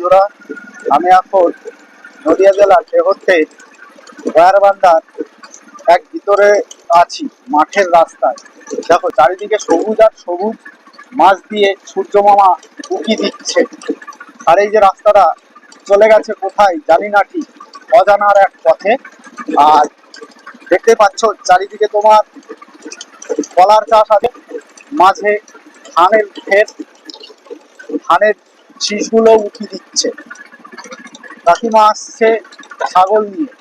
বন্ধুরা, আমি এখন নদিয়া জেলার তেহট্টে গয়ারবান্ধার এক ভিতরে আছি, মাঠের রাস্তায়। দেখো চারিদিকে সবুজ আর সবুজ, মাছ দিয়ে সূর্য মামা উঁকি দিচ্ছে। আর এই যে রাস্তাটা চলে গেছে কোথায় জানি না, ঠিক অজানার এক পথে। আর দেখতে পাচ্ছ চারিদিকে তোমার কলার চাষ আছে, মাঝে ধানের ক্ষেত, ধানের শীষগুলো উঠি দিচ্ছে। কাকিমা আসছে ছাগল নিয়ে,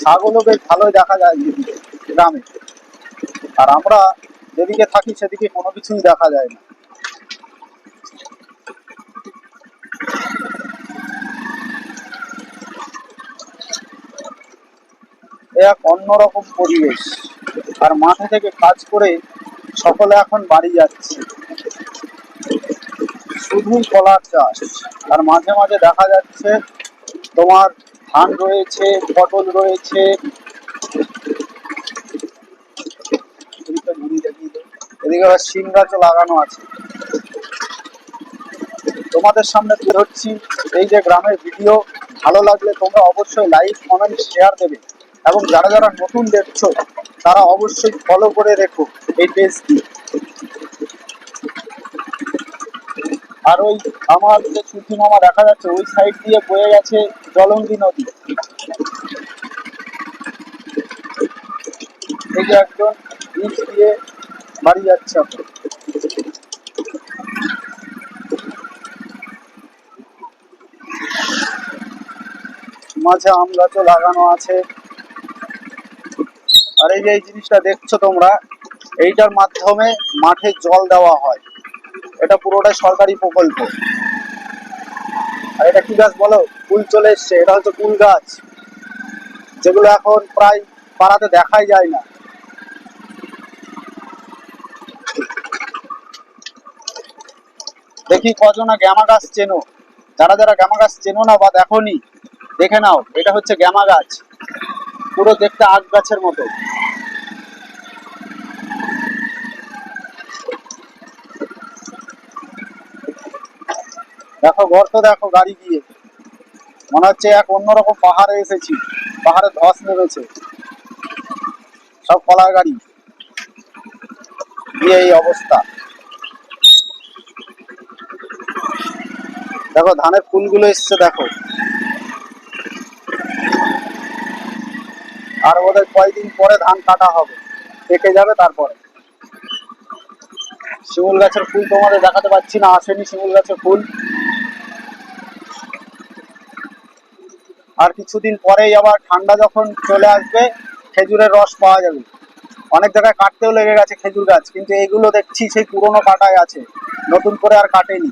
ছাগলও বেশ ভালোই দেখা যায় যেদিকে গ্রামে। আর আমরা যেদিকে থাকি সেদিকে কোনো কিছুই দেখা যায় না। এক অন্যরকম পরিবেশ। আর মাঠে থেকে কাজ করে সকলে এখন বাড়ি যাচ্ছে, শুধুই কলার চাষ। আর মাঝে মাঝে দেখা যাচ্ছে তোমার ধান রয়েছে, পটল রয়েছে। এদিকে আবার শিম গাছও লাগানো আছে। তোমাদের সামনে তুলে ধরছি এই যে গ্রামের ভিডিও। ভালো লাগলে তোমরা অবশ্যই লাইক, কমেন্ট, শেয়ার দেবে। এবং যারা যারা নতুন দেখছো তারা অবশ্যই ফলো করে রেখো এই পেজটি। আর ওই আমার যে সুতি মামা দেখা যাচ্ছে ওই সাইড দিয়ে বয়ে গেছে জলঙ্গি নদী। এই যে একজন ব্রিজ দিয়ে বাড়ি যাচ্ছে এখন। মাঝে আম গাছও লাগানো আছে। আর এই যে এই জিনিসটা দেখছো তোমরা, এইটার মাধ্যমে মাঠে জল দেওয়া হয়। এটা পুরোটাই সরকারি প্রকল্প। আর এটা কি গাছ বলো? ফুল চলে এসছে। এটা হচ্ছে কুল গাছ, যেগুলো এখন প্রায় পাড়াতে দেখাই যায় না। দেখি কজনা গ্যামা গাছ চেনো। যারা যারা গ্যামা গাছ চেনো না বা দেখোনি, দেখে নাও। এটা হচ্ছে গ্যামা গাছ, পুরো দেখতে আখ গাছের মতো। দেখো গর্ত, দেখো গাড়ি দিয়ে, মনে হচ্ছে এক অন্যরকম পাহাড়ে এসেছি। পাহাড়ে ধস নেমেছে, সব কলার গাড়ি দিয়ে এই অবস্থা। দেখো ধানের ফুলগুলো এসছে, দেখো। আর ওদের কয়দিন পরে ধান কাটা হবে, পেকে যাবে। তারপরে শিমুল গাছের ফুল তোমাদের দেখাতে পাচ্ছি না, আসেনি শিমুল গাছের ফুল। আর কিছুদিন পরেই আবার ঠান্ডা যখন চলে আসবে, খেজুরের রস পাওয়া যাবে। অনেক জায়গায় কাটতেও লেগে গেছে খেজুর গাছ, কিন্তু এইগুলো দেখছি সেই পুরনো কাটায় আছে, নতুন করে আর কাটেনি।